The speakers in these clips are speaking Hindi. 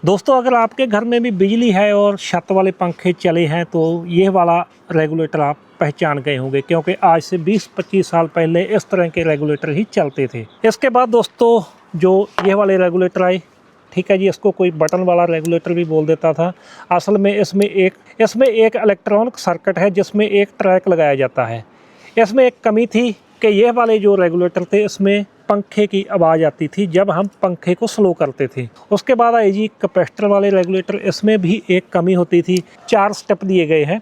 दोस्तों अगर आपके घर में भी बिजली है और छत वाले पंखे चले हैं तो ये वाला रेगुलेटर आप पहचान गए होंगे, क्योंकि आज से 20-25 साल पहले इस तरह के रेगुलेटर ही चलते थे। इसके बाद दोस्तों जो ये वाले रेगुलेटर आए, ठीक है जी, इसको कोई बटन वाला रेगुलेटर भी बोल देता था। असल में इसमें एक इलेक्ट्रॉनिक सर्किट है जिसमें एक ट्रैक लगाया जाता है। इसमें एक कमी थी कि ये वाले जो रेगुलेटर थे इसमें पंखे की आवाज़ आती थी जब हम पंखे को स्लो करते थे। उसके बाद आई जी कैपेसिटर वाले रेगुलेटर, इसमें भी एक कमी होती थी। 4 स्टेप दिए गए हैं,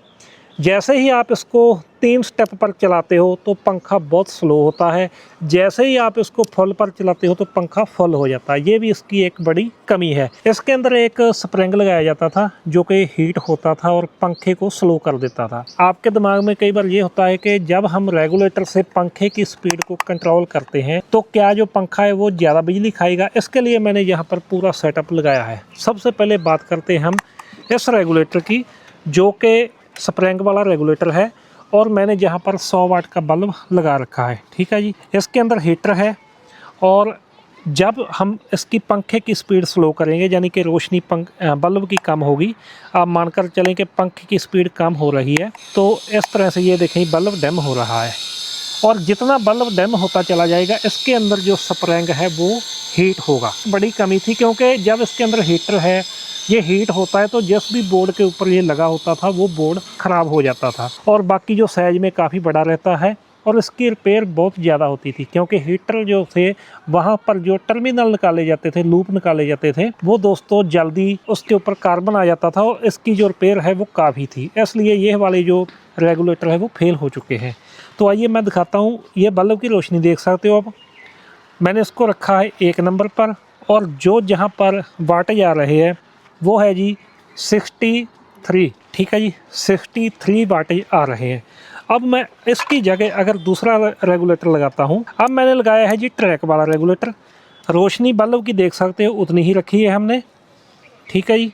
जैसे ही आप इसको 3 स्टेप पर चलाते हो तो पंखा बहुत स्लो होता है, जैसे ही आप इसको फुल पर चलाते हो तो पंखा फुल हो जाता है। ये भी इसकी एक बड़ी कमी है। इसके अंदर एक स्प्रिंग लगाया जाता था जो कि हीट होता था और पंखे को स्लो कर देता था। आपके दिमाग में कई बार ये होता है कि जब हम रेगुलेटर से पंखे की स्पीड को कंट्रोल करते हैं तो क्या जो पंखा है वो ज़्यादा बिजली खाएगा। इसके लिए मैंने यहाँ पर पूरा सेटअप लगाया है। सबसे पहले बात करते हैं हम इस रेगुलेटर की, जो कि स्प्रिंग वाला रेगुलेटर है और मैंने जहाँ पर 100 वाट का बल्ब लगा रखा है, ठीक है जी। इसके अंदर हीटर है और जब हम इसकी पंखे की स्पीड स्लो करेंगे, यानी कि रोशनी बल्ब की कम होगी, आप मानकर चलें कि पंखे की स्पीड कम हो रही है, तो इस तरह से ये देखें बल्ब डैम हो रहा है। और जितना बल्ब डैम होता चला जाएगा इसके अंदर जो स्प्रिंग है वो हीट होगा। बड़ी कमी थी, क्योंकि जब इसके अंदर हीटर है, ये हीट होता है तो जिस भी बोर्ड के ऊपर ये लगा होता था वो बोर्ड ख़राब हो जाता था और बाकी जो साइज में काफ़ी बड़ा रहता है और इसकी रिपेयर बहुत ज़्यादा होती थी, क्योंकि हीटर जो थे वहाँ पर जो टर्मिनल निकाले जाते थे, लूप निकाले जाते थे, वो दोस्तों जल्दी उसके ऊपर कार्बन आ जाता था और इसकी जो रिपेयर है वो काफ़ी थी। इसलिए ये वाले जो रेगुलेटर है वो फेल हो चुके हैं। तो आइए मैं दिखाता हूँ। ये बल्ब की रोशनी देख सकते हो आप। मैंने इसको रखा है 1 नंबर पर और जो जहाँ पर वाटेज आ रहे हैं वो है जी 63, ठीक है जी, 63 वाटेज आ रहे हैं। अब मैं इसकी जगह अगर दूसरा रेगुलेटर लगाता हूँ, अब मैंने लगाया है जी ट्रैक वाला रेगुलेटर। रोशनी बल्ब की देख सकते हो उतनी ही रखी है हमने, ठीक है जी।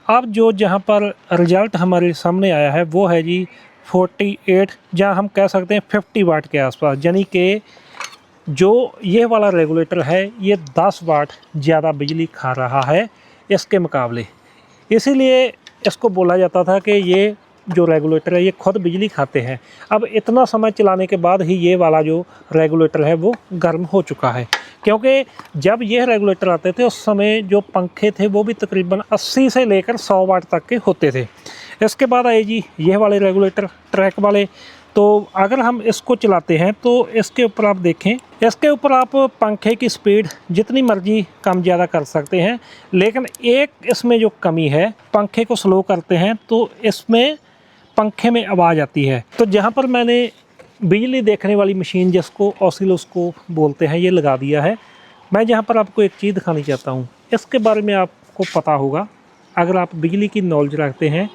अब जो जहाँ पर रिज़ल्ट हमारे सामने आया है वो है जी 48, जहाँ हम कह सकते हैं 50 वाट के आसपास, यानी कि जो ये वाला रेगुलेटर है ये 10 वाट ज़्यादा बिजली खा रहा है इसके मुकाबले। इसीलिए इसको बोला जाता था कि ये जो रेगुलेटर है ये खुद बिजली खाते हैं। अब इतना समय चलाने के बाद ही ये वाला जो रेगुलेटर है वो गर्म हो चुका है, क्योंकि जब ये रेगुलेटर आते थे उस समय जो पंखे थे वो भी तकरीबन 80 से लेकर 100 वाट तक के होते थे। इसके बाद आए जी ये वाले रेगुलेटर ट्रैक वाले। तो अगर हम इसको चलाते हैं तो इसके ऊपर आप देखें, इसके ऊपर आप पंखे की स्पीड जितनी मर्जी कम ज़्यादा कर सकते हैं, लेकिन एक इसमें जो कमी है, पंखे को स्लो करते हैं तो इसमें पंखे में आवाज़ आती है। तो जहाँ पर मैंने बिजली देखने वाली मशीन जिसको ऑसिलोस्कोप बोलते हैं ये लगा दिया है, मैं जहाँ पर आपको एक चीज़ दिखानी चाहता हूँ। इसके बारे में आपको पता होगा अगर आप बिजली की नॉलेज रखते हैं।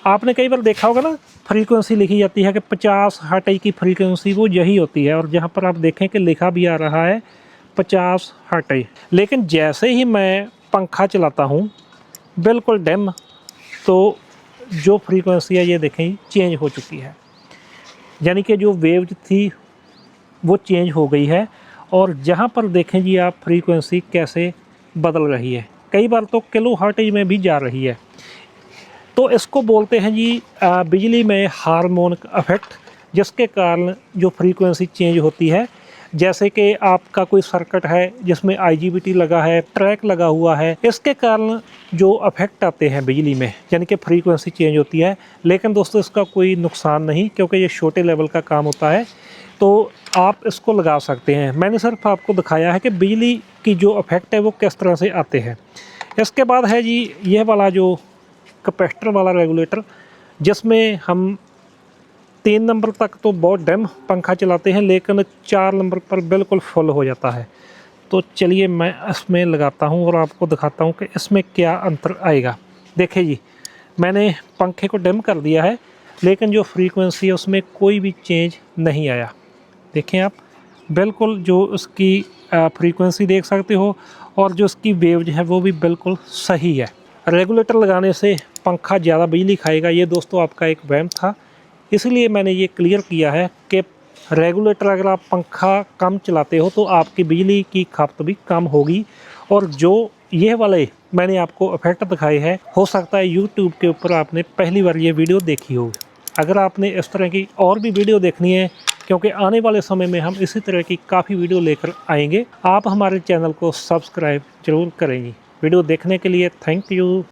आपने कई बार देखा होगा ना, फ्रीक्वेंसी लिखी जाती है कि 50 हर्ट्ज की फ्रीक्वेंसी वो यही होती है, और जहाँ पर आप देखें कि लिखा भी आ रहा है 50 हर्ट्ज। लेकिन जैसे ही मैं पंखा चलाता हूँ बिल्कुल डिम, तो जो फ्रीक्वेंसी है ये देखें चेंज हो चुकी है, यानी कि जो वेव थी वो चेंज हो गई है। और जहाँ पर देखें जी आप फ्रीक्वेंसी कैसे बदल रही है, कई बार तो किलो हर्ट्ज में भी जा रही है। तो इसको बोलते हैं जी बिजली में हार्मोनिक इफेक्ट, जिसके कारण जो फ्रीक्वेंसी चेंज होती है। जैसे कि आपका कोई सर्किट है जिसमें IGBT लगा है, ट्रैक लगा हुआ है, इसके कारण जो इफेक्ट आते हैं बिजली में, यानी कि फ्रीक्वेंसी चेंज होती है। लेकिन दोस्तों इसका कोई नुकसान नहीं, क्योंकि ये छोटे लेवल का काम होता है, तो आप इसको लगा सकते हैं। मैंने सिर्फ आपको दिखाया है कि बिजली की जो इफेक्ट है वो किस तरह से आते हैं। इसके बाद है जी यह वाला जो कैपेसिटर वाला रेगुलेटर, जिसमें हम 3 नंबर तक तो बहुत डिम पंखा चलाते हैं, लेकिन 4 नंबर पर बिल्कुल फुल हो जाता है। तो चलिए मैं इसमें लगाता हूं और आपको दिखाता हूं कि इसमें क्या अंतर आएगा। देखिए जी, मैंने पंखे को डिम कर दिया है, लेकिन जो फ्रीक्वेंसी है उसमें कोई भी चेंज नहीं आया। देखें आप, बिल्कुल जो उसकी फ्रीक्वेंसी देख सकते हो और जो उसकी वेव है वो भी बिल्कुल सही है। रेगुलेटर लगाने से पंखा ज़्यादा बिजली खाएगा, ये दोस्तों आपका एक वहम था, इसलिए मैंने ये क्लियर किया है कि रेगुलेटर अगर आप पंखा कम चलाते हो तो आपकी बिजली की खपत भी कम होगी और जो ये वाले मैंने आपको इफेक्ट दिखाए हैं, हो सकता है यूट्यूब के ऊपर आपने पहली बार ये वीडियो देखी हो। अगर आपने इस तरह की और भी वीडियो देखनी है, क्योंकि आने वाले समय में हम इसी तरह की काफ़ी वीडियो लेकर आएंगे, आप हमारे चैनल को सब्सक्राइब जरूर करेंगे। वीडियो देखने के लिए थैंक यू।